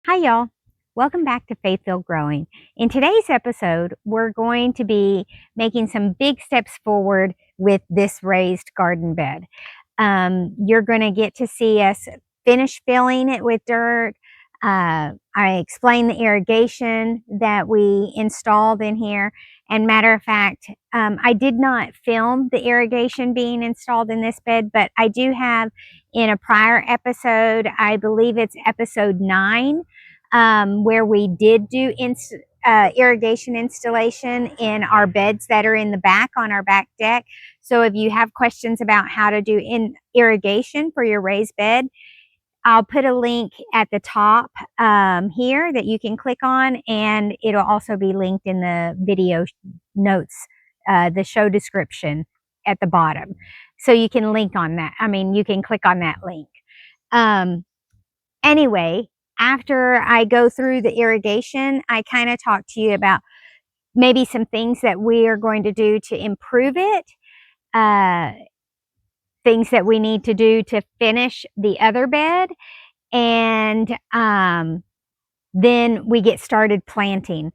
Hi, y'all. Welcome back to Faith-Filled Growing. In today's episode, we're going to be making some big steps forward with this raised garden bed. You're going to get to see us finish filling it with dirt. I explained the irrigation that we installed in here. And matter of fact, I did not film the irrigation being installed in this bed, but I do have in a prior episode, I believe it's episode 9, where we did do irrigation installation in our beds that are in the back on our back deck. So if you have questions about how to do irrigation for your raised bed, I'll put a link at the top here that you can click on, and it'll also be linked in the video notes, the show description at the bottom. So you can link on that. You can click on that link. Anyway, after I go through the irrigation, I kind of talk to you about maybe some things that we are going to do to improve it, things that we need to do to finish the other bed, and then we get started planting.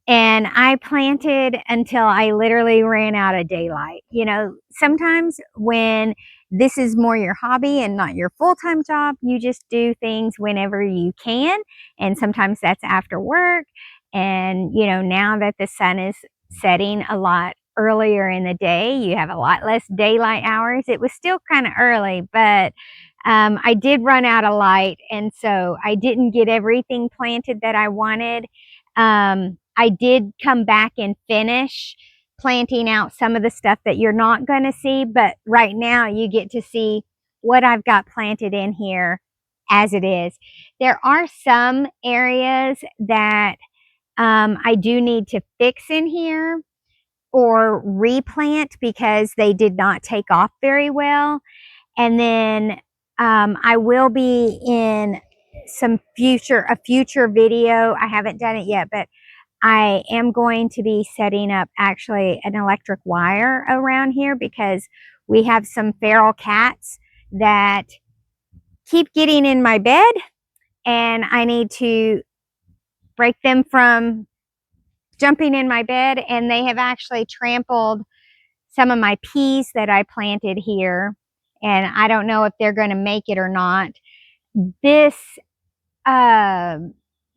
And I planted until I literally ran out of daylight. You know, sometimes when this is more your hobby and not your full-time job, you just do things whenever you can. And sometimes that's after work. And, you know, now that the sun is setting a lot earlier in the day, you have a lot less daylight hours. It was still kind of early, but I did run out of light. And so I didn't get everything planted that I wanted. I did come back and finish planting out some of the stuff that you're not going to see, but right now you get to see what I've got planted in here as it is. There are some areas that I do need to fix in here or replant because they did not take off very well. And then I will be in a future video. I haven't done it yet, but I am going to be setting up actually an electric wire around here because we have some feral cats that keep getting in my bed, and I need to break them from jumping in my bed. And they have actually trampled some of my peas that I planted here, and I don't know if they're going to make it or not. This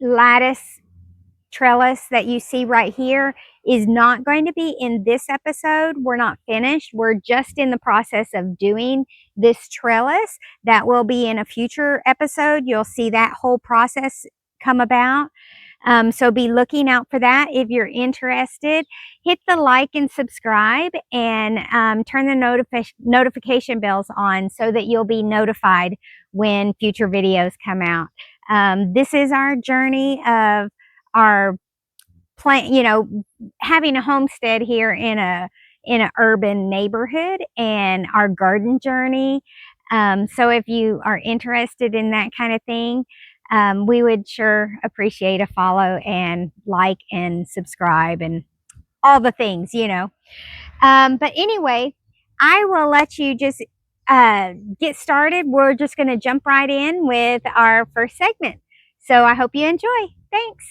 lattice trellis that you see right here is not going to be in this episode. We're not finished. We're just in the process of doing this trellis. That will be in a future episode. You'll see that whole process come about. So be looking out for that. If you're interested, hit the like and subscribe, and turn the notification bells on so that you'll be notified when future videos come out. This is our journey of our having a homestead here in an urban neighborhood, and our garden journey. So if you are interested in that kind of thing, we would sure appreciate a follow and like and subscribe and all the things, you know. But anyway, I will let you just get started. We're just going to jump right in with our first segment. So I hope you enjoy. Thanks.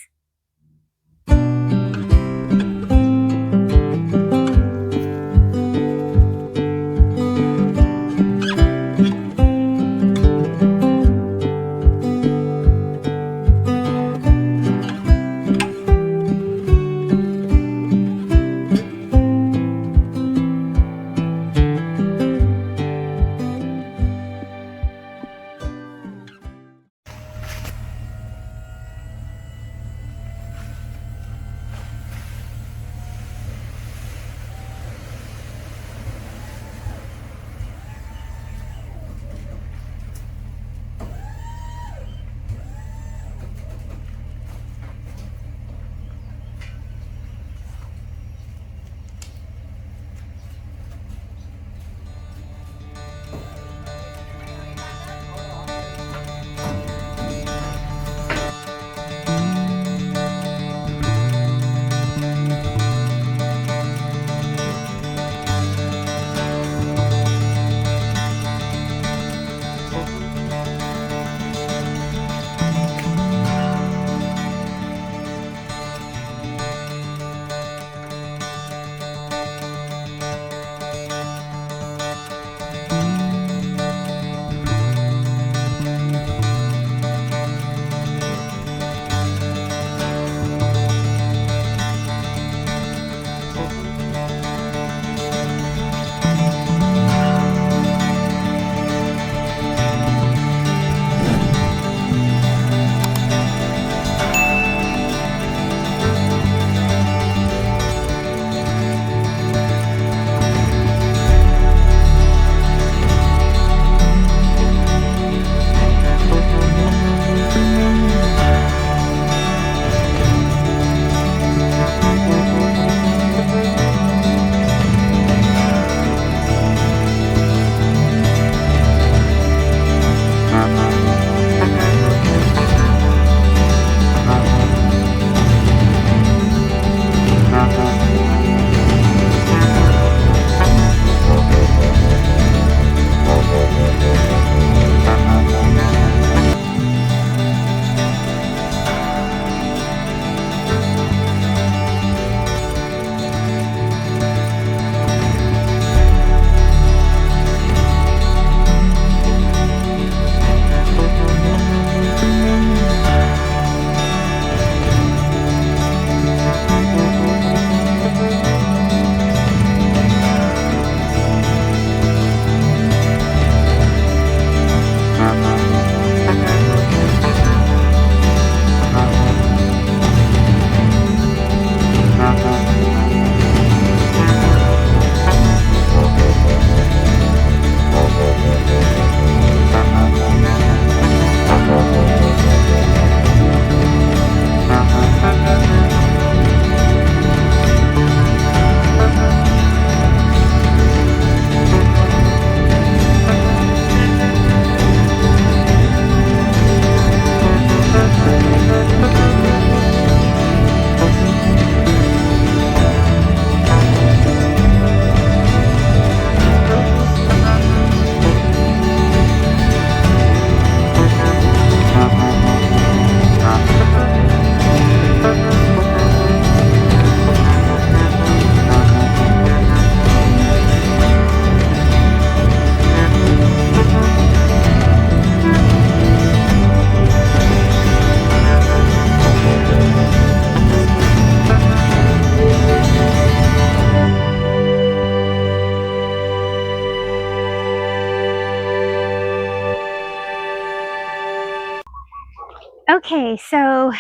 Okay, so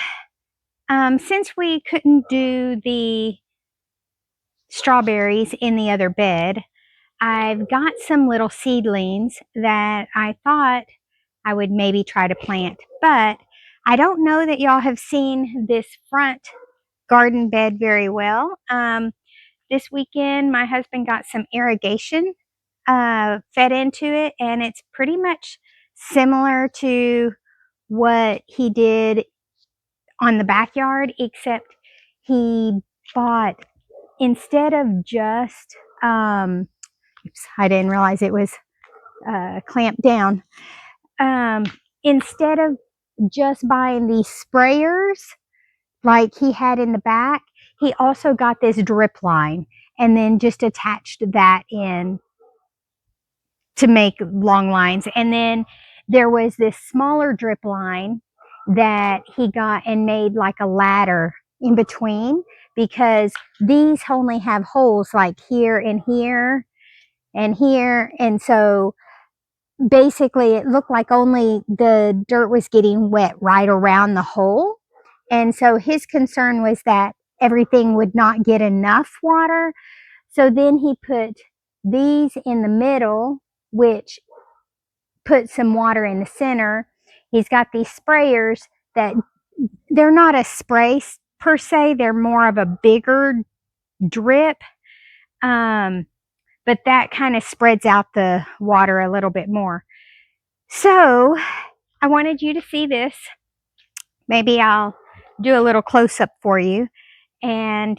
since we couldn't do the strawberries in the other bed, I've got some little seedlings that I thought I would maybe try to plant, but I don't know that y'all have seen this front garden bed very well. This weekend, my husband got some irrigation fed into it, and it's pretty much similar to what he did on the backyard, except he bought, instead of just, oops, I didn't realize it was clamped down. Um, Instead of just buying these sprayers like he had in the back, he also got this drip line and then just attached that in to make long lines. And then there was this smaller drip line that he got and made like a ladder in between, because these only have holes like here and here and here. And so basically it looked like only the dirt was getting wet right around the hole. And so his concern was that everything would not get enough water. So then he put these in the middle, which put some water in the center. He's got these sprayers that they're not a spray per se, they're more of a bigger drip. But that kind of spreads out the water a little bit more. So I wanted you to see this. Maybe I'll do a little close-up for you. And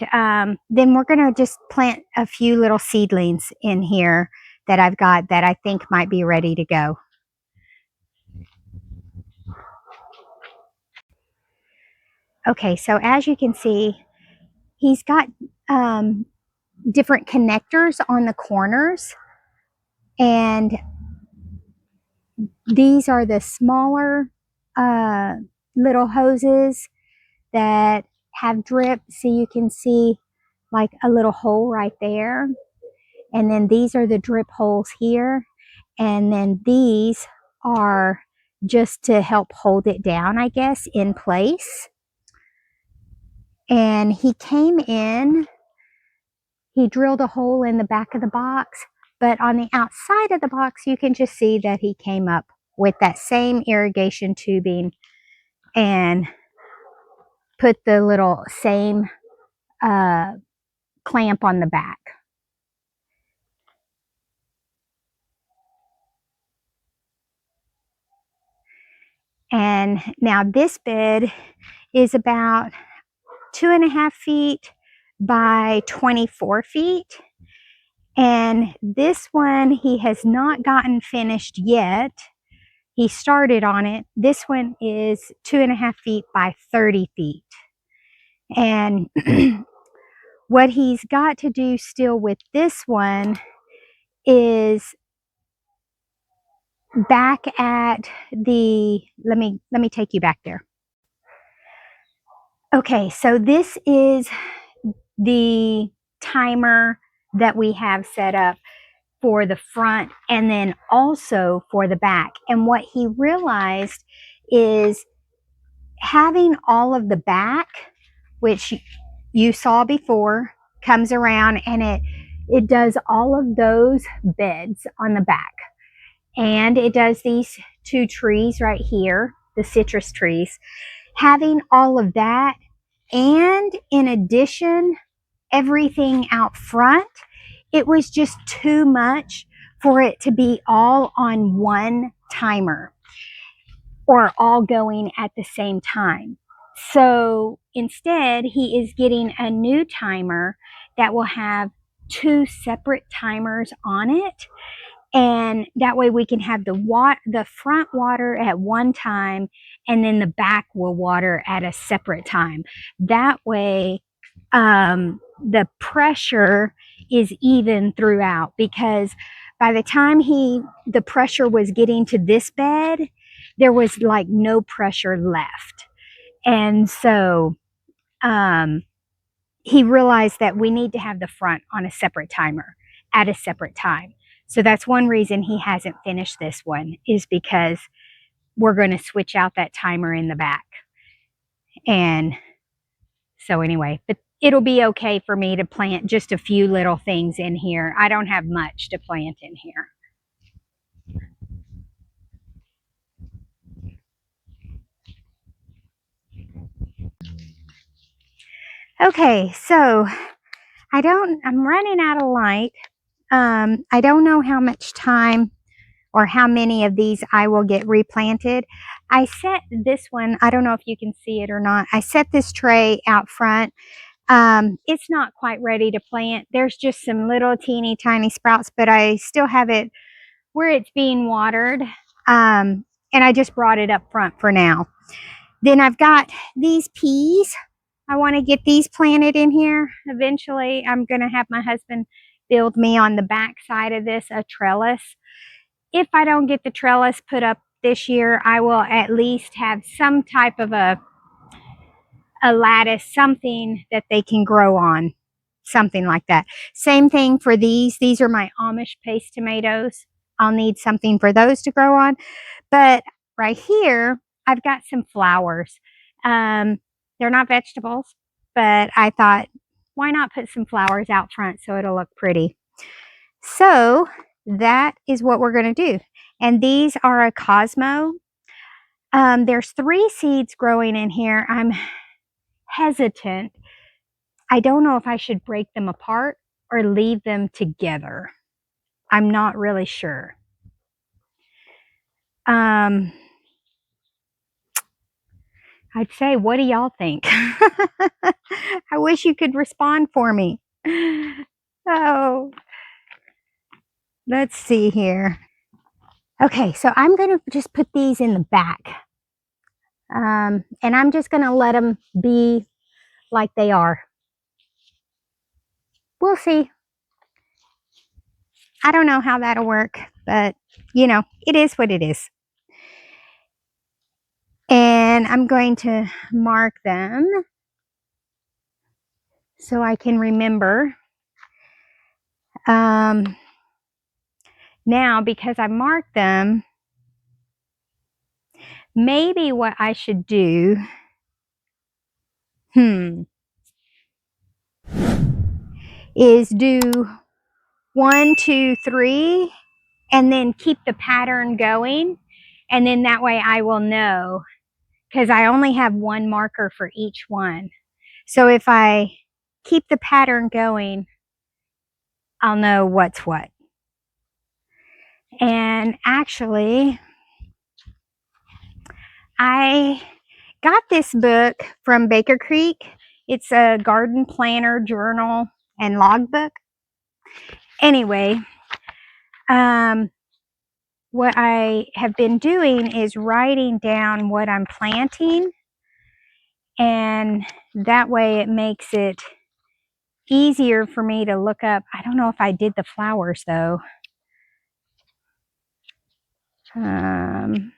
then we're going to just plant a few little seedlings in here that I've got that I think might be ready to go. Okay, so as you can see, he's got different connectors on the corners, and these are the smaller little hoses that have drip. So you can see like a little hole right there. And then these are the drip holes here. And then these are just to help hold it down, I guess, in place. And he came in, he drilled a hole in the back of the box, but on the outside of the box, you can just see that he came up with that same irrigation tubing and put the little same clamp on the back. And now this bed is about 2.5 feet by 24 feet. And this one he has not gotten finished yet. He started on it. This one is 2.5 feet by 30 feet. And what he's got to do still with this one is back at the, let me take you back there. Okay, so this is the timer that we have set up for the front and then also for the back. And what he realized is having all of the back, which you saw before, comes around and it does all of those beds on the back. And it does these two trees right here, the citrus trees. Having all of that, and in addition, everything out front, it was just too much for it to be all on one timer or all going at the same time. So instead, he is getting a new timer that will have two separate timers on it. And that way we can have the front water at one time, and then the back will water at a separate time. That way, the pressure is even throughout, because by the time the pressure was getting to this bed, there was like no pressure left. And so he realized that we need to have the front on a separate timer at a separate time. So that's one reason he hasn't finished this one, is because we're going to switch out that timer in the back. And so anyway, but it'll be okay for me to plant just a few little things in here. I don't have much to plant in here. Okay, so I'm running out of light. I don't know how much time or how many of these I will get replanted. I set this one, I don't know if you can see it or not. I set this tray out front. It's not quite ready to plant. There's just some little teeny tiny sprouts, but I still have it where it's being watered. And I just brought it up front for now. Then I've got these peas. I want to get these planted in here. Eventually, I'm going to have my husband build me on the back side of this a trellis. If I don't get the trellis put up this year, I will at least have some type of a lattice, something that they can grow on, something like that. Same thing for these. These are my Amish paste tomatoes. I'll need something for those to grow on. But right here, I've got some flowers. They're not vegetables, but I thought, why not put some flowers out front so it'll look pretty? So that is what we're going to do. And these are a Cosmo. There's 3 seeds growing in here. I'm hesitant. I don't know if I should break them apart or leave them together. I'm not really sure. I'd say, what do y'all think? I wish you could respond for me. Oh, let's see here. Okay, so I'm going to just put these in the back. And I'm just going to let them be like they are. We'll see. I don't know how that'll work, but you know, it is what it is. And I'm going to mark them so I can remember. Now, because I marked them, maybe what I should do, is do 1, 2, 3, and then keep the pattern going. And then that way I will know, because I only have 1 marker for each one. So if I keep the pattern going, I'll know what's what. And actually, I got this book from Baker Creek. It's a garden planner journal and logbook. Anyway, what I have been doing is writing down what I'm planting, and that way it makes it easier for me to look up. I don't know if I did the flowers though. I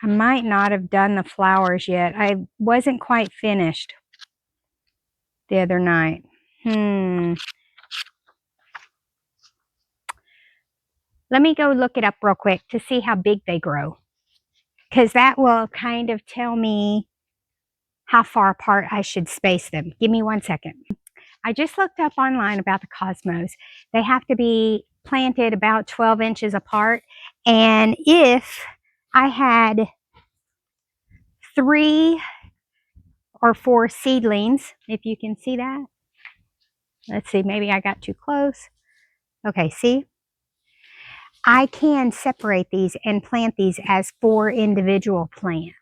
might not have done the flowers yet. I wasn't quite finished the other night. Let me go look it up real quick to see how big they grow, because that will kind of tell me how far apart I should space them. Give me 1 second. I just looked up online about the Cosmos. They have to be planted about 12 inches apart. And if I had 3 or 4 seedlings, if you can see that. Let's see, maybe I got too close. Okay, see? I can separate these and plant these as 4 individual plants.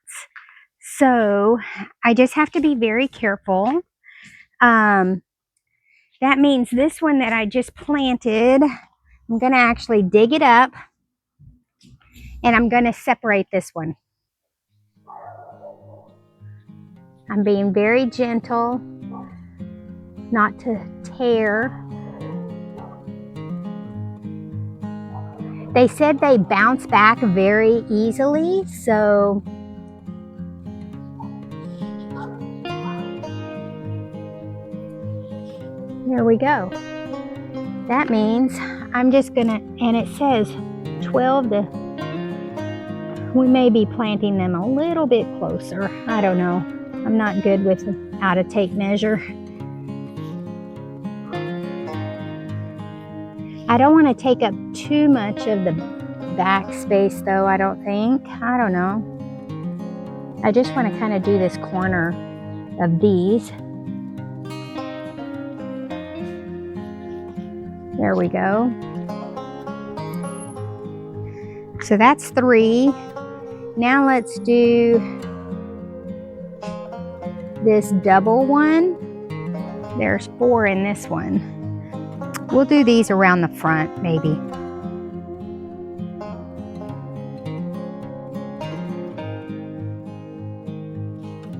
So I just have to be very careful. That means this one that I just planted, I'm going to actually dig it up and I'm going to separate this one. I'm being very gentle, not to tear. They said they bounce back very easily, so there we go. That means I'm just gonna, and it says 12 to, we may be planting them a little bit closer. I don't know. I'm not good with how to take measure. I don't want to take up too much of the back space though, I don't think. I don't know. I just want to kind of do this corner of these. There we go. So that's 3. Now let's do this double one. There's 4 in this one. We'll do these around the front, maybe.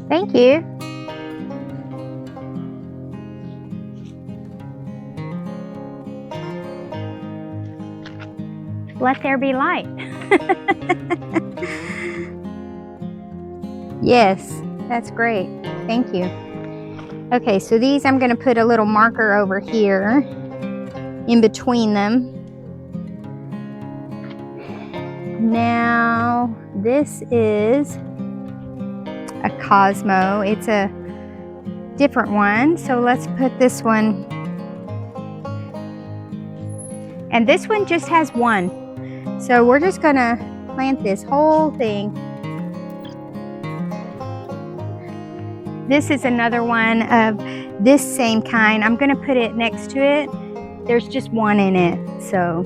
Thank you. Let there be light. Yes, that's great. Thank you. Okay, so these I'm going to put a little marker over here in between them. Now, this is a Cosmo. It's a different one, so let's put this one. And this one just has 1. So we're just going to plant this whole thing. This is another one of this same kind. I'm going to put it next to it. There's just 1 in it, so.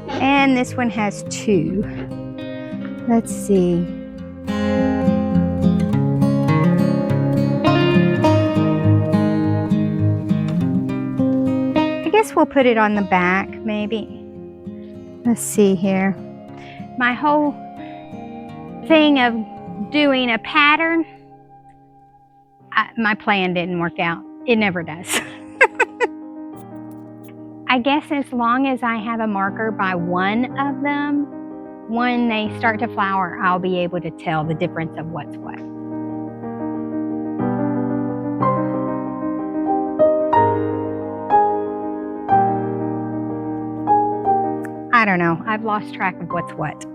And this one has 2. Let's see. I guess we'll put it on the back, maybe. Let's see here. My whole thing of doing a pattern, my plan didn't work out. It never does. I guess as long as I have a marker by one of them, when they start to flower, I'll be able to tell the difference of what's what. I don't know. I've lost track of what's what.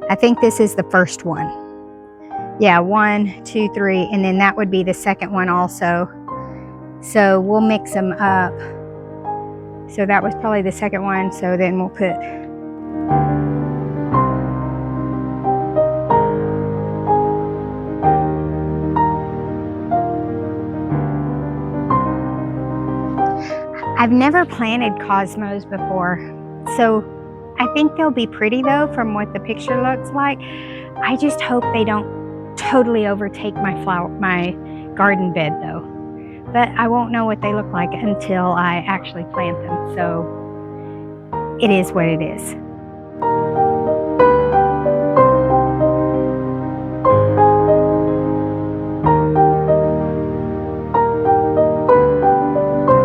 I think this is the first one. Yeah, 1, 2, 3, and then that would be the second one also. So we'll mix them up. So that was probably the second one, so then we'll put I've never planted Cosmos before, so I think they'll be pretty though from what the picture looks like. I just hope they don't totally overtake my garden bed though. But I won't know what they look like until I actually plant them, so it is what it is.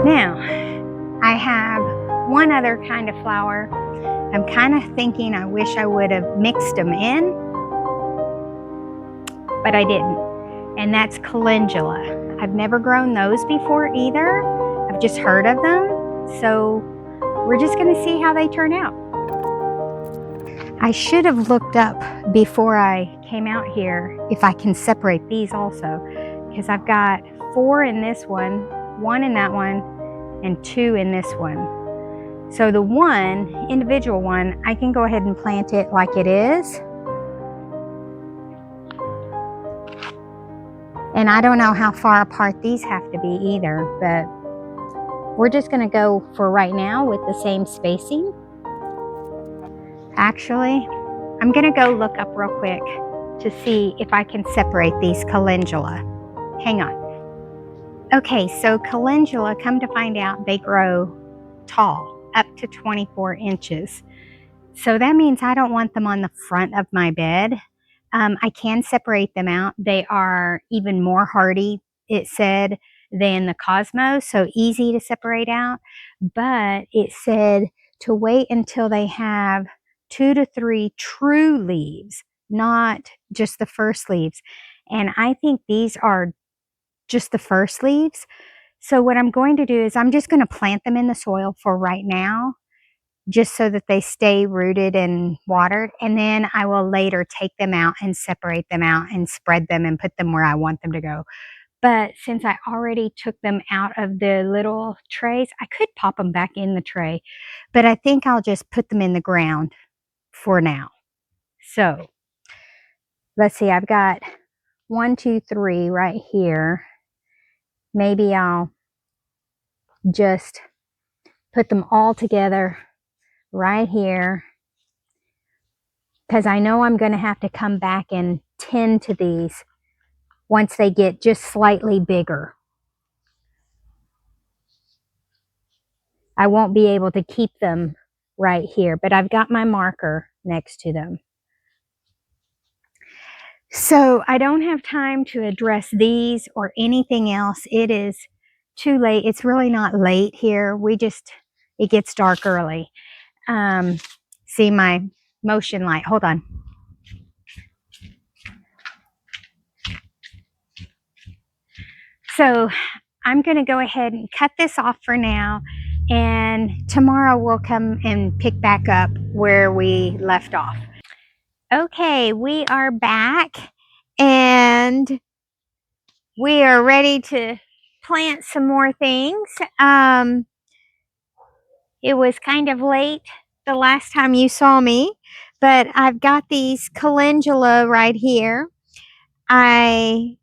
Now, I have one other kind of flower. I'm kind of thinking I wish I would have mixed them in, but I didn't, and that's calendula. I've never grown those before either. I've just heard of them. So we're just going to see how they turn out. I should have looked up before I came out here if I can separate these also, because I've got 4 in this one, 1 in that one, and 2 in this one. So the one, individual one, I can go ahead and plant it like it is. And I don't know how far apart these have to be either, but we're just going to go for right now with the same spacing. Actually, I'm going to go look up real quick to see if I can separate these calendula. Hang on. Okay, so calendula, come to find out, they grow tall, up to 24 inches. So that means I don't want them on the front of my bed. I can separate them out. They are even more hardy, it said, than the Cosmos, so easy to separate out. But it said to wait until they have 2 to 3 true leaves, not just the first leaves. And I think these are just the first leaves. So what I'm going to do is I'm just going to plant them in the soil for right now. just so that they stay rooted and watered. And then I will later take them out and separate them out and spread them and put them where I want them to go. But since I already took them out of the little trays, I could pop them back in the tray. But I think I'll just put them in the ground for now. So let's see, I've got 1, 2, 3 right here. Maybe I'll just put them all together right here, because I know I'm going to have to come back and tend to these once they get just slightly bigger. I won't be able to keep them right here, but I've got my marker next to them. So I don't have time to address these or anything else. It is too late. It's really not late here. It gets dark early. See my motion light. Hold on. So I'm going to go ahead and cut this off for now. And tomorrow we'll come and pick back up where we left off. Okay, we are back and we are ready to plant some more things. It was kind of late the last time you saw me, but I've got these calendula right here. I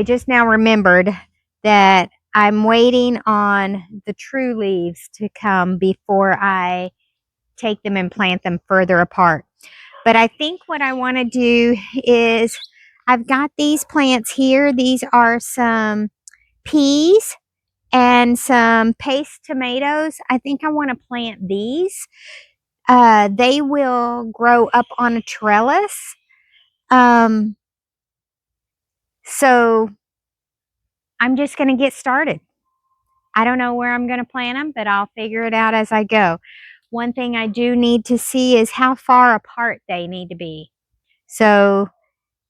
just now remembered that I'm waiting on the true leaves to come before I take them and plant them further apart. But I think what I want to do is, I've got these plants here. These are some peas and some paste tomatoes. I think I want to plant these. They will grow up on a trellis. So I'm just going to get started. I don't know where I'm going to plant them, but I'll figure it out as I go. One thing I do need to see is how far apart they need to be. So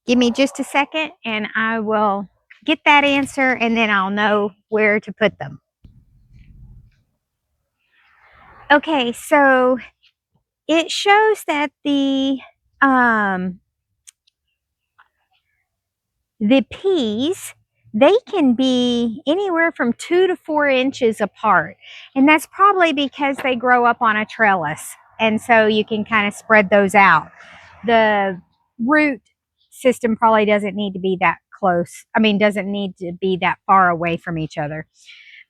give me just a second and I will get that answer, and then I'll know where to put them. Okay, so it shows that the peas, they can be anywhere from 2 to 4 inches apart. And that's probably because they grow up on a trellis. And so you can kind of spread those out. The root system probably doesn't need to be that close. Doesn't need to be that far away from each other.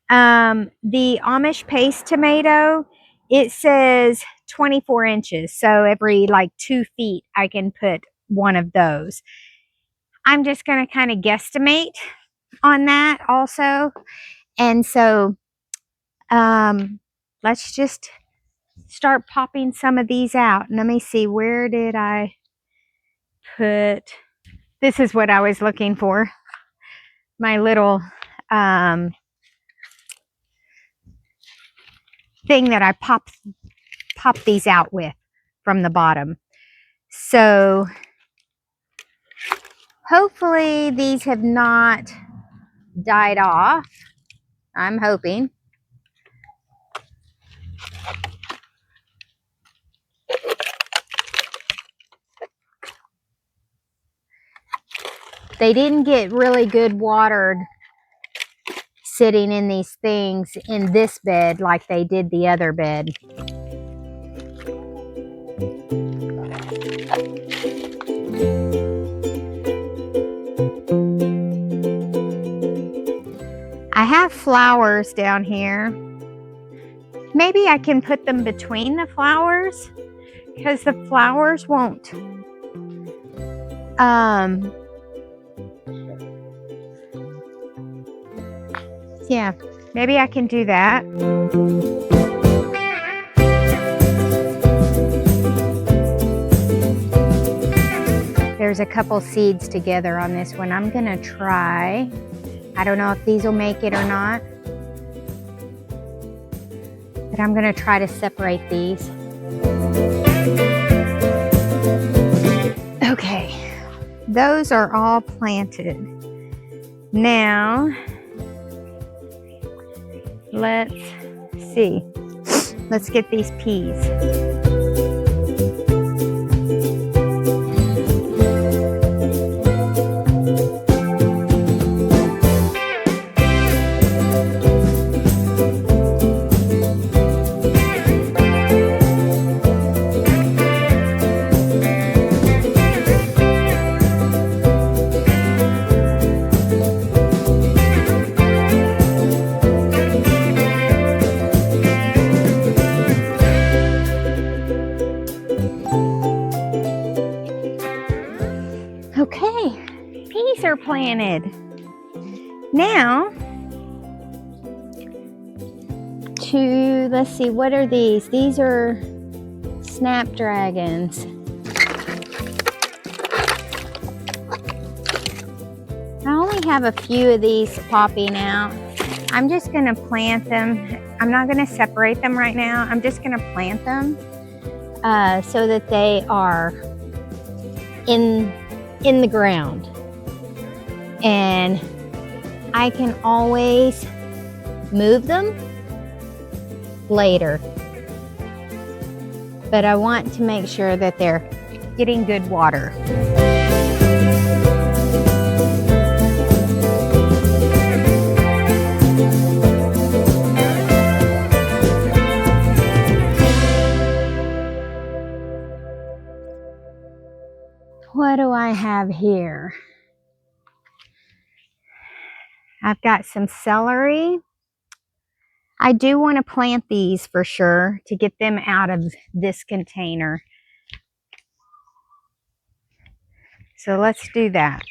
The Amish paste tomato, it says 24 inches. So every 2 feet, I can put one of those. I'm just going to kind of guesstimate on that also. And so let's just start popping some of these out. Let me see, where did I put, this is what I was looking for. My little thing that I pop these out with from the bottom. So hopefully these have not died off. I'm hoping. They didn't get really good watered sitting in these things in this bed like they did the other bed. I have flowers down here. Maybe I can put them between the flowers because the flowers won't. Yeah, maybe I can do that. There's a couple seeds together on this one. I'm gonna try. I don't know if these will make it or not, but I'm gonna try to separate these. Okay, those are all planted. Now, let's see. Let's get these peas. Okay, peas are planted. Now, let's see, what are these? These are snapdragons. I only have a few of these popping out. I'm just gonna plant them. I'm not gonna separate them right now. I'm just gonna plant them so that they are in the ground. And I can always move them later. But I want to make sure that they're getting good water. What do I have here? I've got some celery. I do want to plant these for sure to get them out of this container. So let's do that.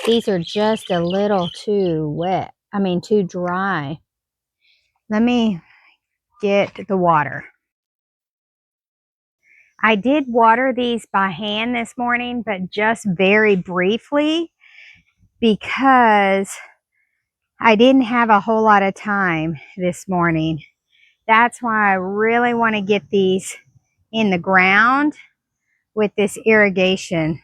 These are just a little too wet. Too dry. Let me get the water. I did water these by hand this morning, but just very briefly because I didn't have a whole lot of time this morning. That's why I really want to get these in the ground with this irrigation,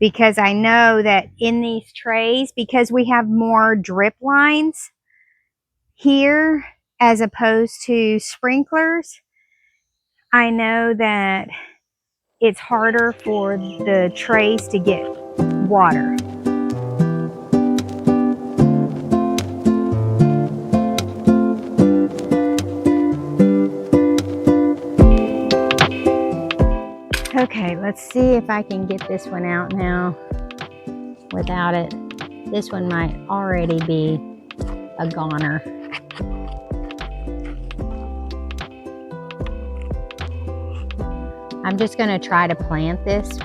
because I know that in these trays, because we have more drip lines here as opposed to sprinklers, I know that it's harder for the trays to get water. Okay, let's see if I can get this one out now without it. This one might already be a goner. I'm just going to try to plant this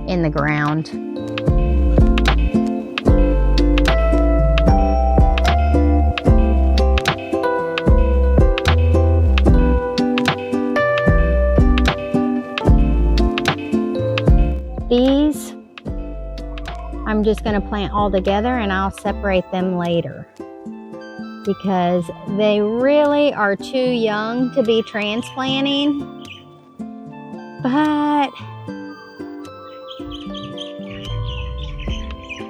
in the ground. These, I'm just going to plant all together and I'll separate them later, because they really are too young to be transplanting. But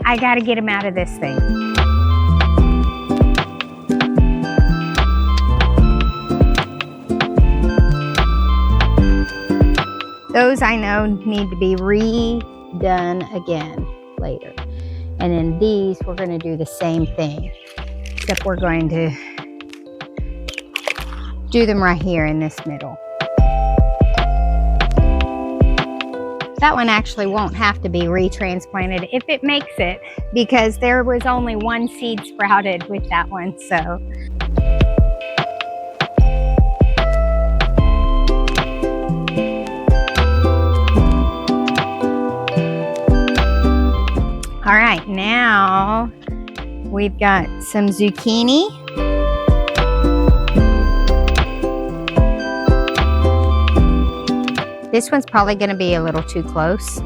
I got to get them out of this thing. Those I know need to be redone again later. And then these, we're going to do the same thing, except we're going to do them right here in this middle. That one actually won't have to be retransplanted if it makes it, because there was only one seed sprouted with that one, so. All right, now we've got some zucchini. This one's probably going to be a little too close.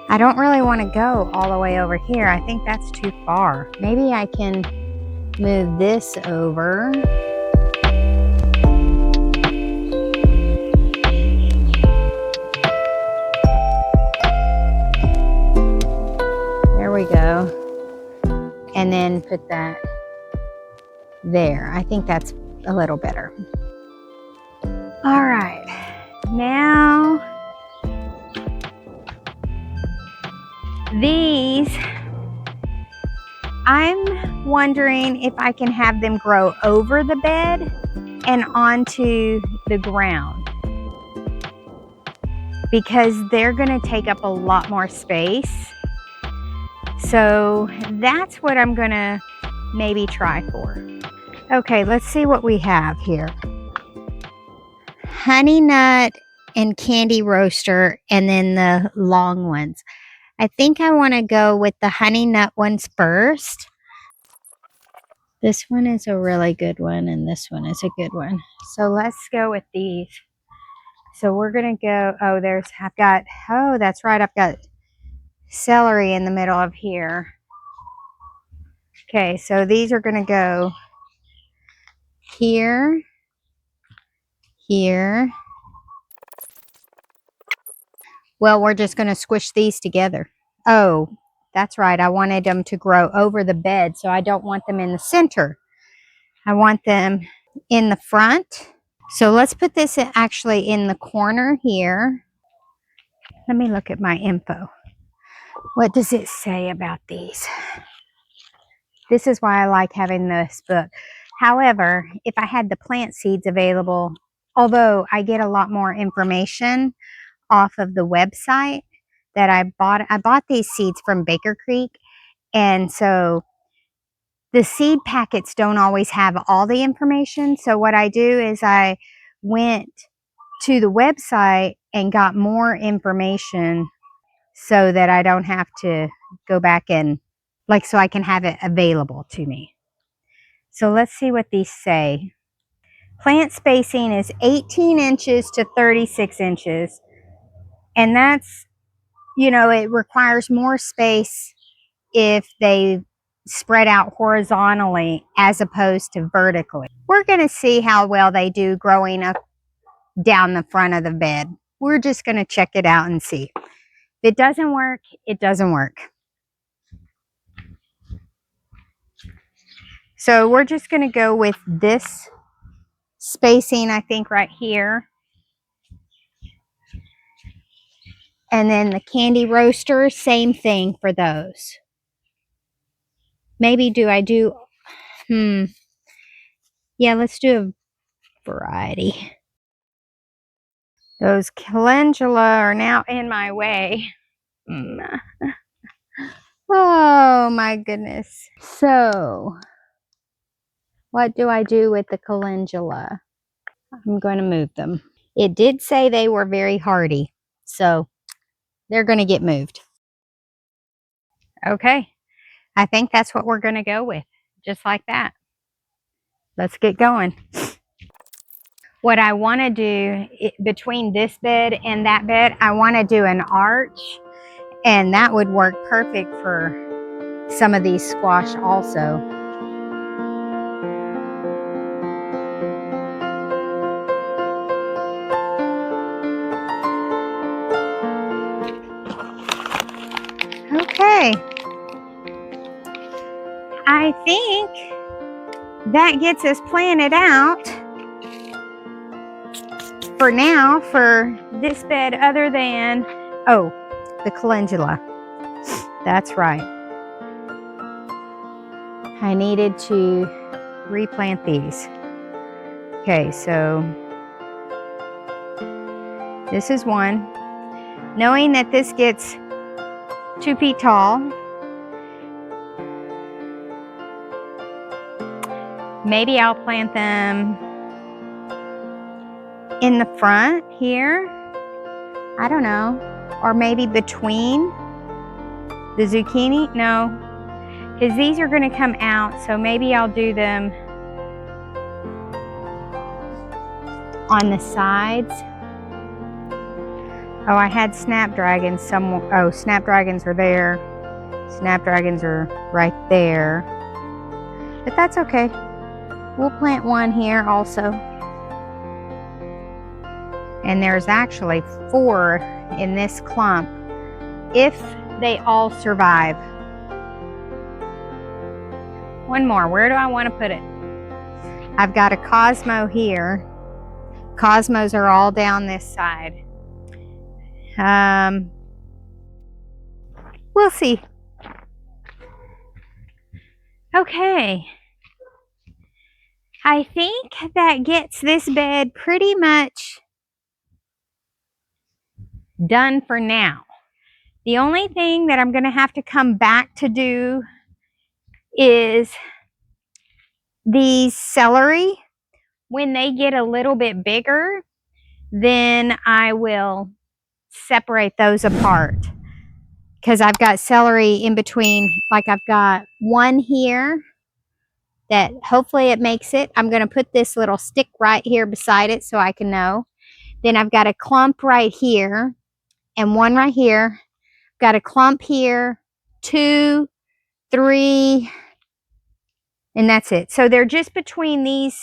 I don't really want to go all the way over here. I think that's too far. Maybe I can move this over. we go. And then put that there. I think that's a little better. All right, now these, I'm wondering if I can have them grow over the bed and onto the ground, because they're gonna take up a lot more space. So that's what I'm gonna maybe try for. Okay, let's see what we have here. Honey nut and candy roaster, and then the long ones. I think I want to go with the honey nut ones first. This one is a really good one, and this one is a good one. So let's go with these. So we're going to go, oh, that's right, I've got celery in the middle of here. Okay, so these are going to go here, here. Well, we're just going to squish these together. Oh, that's right. I wanted them to grow over the bed, so I don't want them in the center. I want them in the front. So let's put this actually in the corner here. Let me look at my info. What does it say about these? This is why I like having this book. However, if I had the plant seeds available, although I get a lot more information off of the website that I bought these seeds from Baker Creek, and so the seed packets don't always have all the information. So what I do is I went to the website and got more information so that I don't have to go back and so I can have it available to me. So let's see what these say. Plant spacing is 18 inches to 36 inches. And that's, it requires more space if they spread out horizontally as opposed to vertically. We're going to see how well they do growing up down the front of the bed. We're just going to check it out and see. If it doesn't work, it doesn't work. So we're just going to go with this spacing, I think, right here. And then the candy roaster, same thing for those. Maybe yeah, let's do a variety. Those calendula are now in my way. Oh my goodness. So, what do I do with the calendula? I'm going to move them. It did say they were very hardy, so they're going to get moved. Okay, I think that's what we're going to go with, just like that. Let's get going. What I want to do between this bed and that bed, I want to do an arch, and that would work perfect for some of these squash also. Okay, I think that gets us planted out for now for this bed, other than, oh, the calendula. That's right. I needed to replant these. Okay, so this is one. Knowing that this gets 2 feet tall, maybe I'll plant them in the front here. I don't know. Or maybe between the zucchini. No, because these are going to come out, so maybe I'll do them on the sides. Oh, I had snapdragons somewhere. Oh, snapdragons are there. Snapdragons are right there. But that's okay. We'll plant one here also. And there's actually 4 in this clump if they all survive. One more. Where do I want to put it? I've got a Cosmo here. Cosmos are all down this side. We'll see. Okay. I think that gets this bed pretty much done for now. The only thing that I'm going to have to come back to do is these celery. When they get a little bit bigger, then I will separate those apart, because I've got celery in between. Like, I've got one here that hopefully it makes it. I'm going to put this little stick right here beside it so I can know. Then I've got a clump right here and one right here. Got a clump here, 2, 3, and that's it. So they're just between these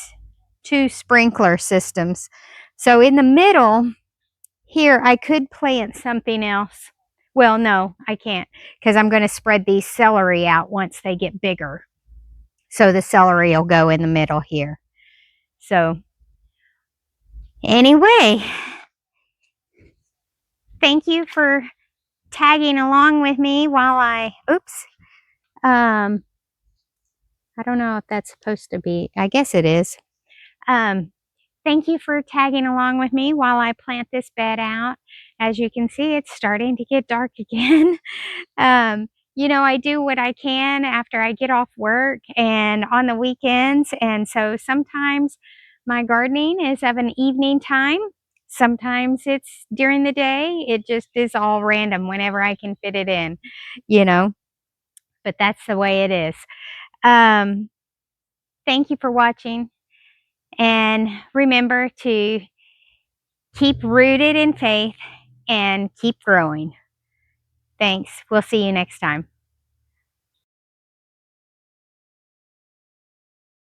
two sprinkler systems. So in the middle here, I could plant something else. Well, no, I can't, because I'm going to spread these celery out once they get bigger. So the celery will go in the middle here. So anyway, thank you for tagging along with me while I I don't know if that's supposed to be, I guess it is. Thank you for tagging along with me while I plant this bed out. As you can see, it's starting to get dark again. You know, I do what I can after I get off work and on the weekends. And so sometimes my gardening is of an evening time. Sometimes it's during the day. It just is all random whenever I can fit it in, you know, but that's the way it is. Thank you for watching. And remember to keep rooted in faith and keep growing. Thanks. We'll see you next time.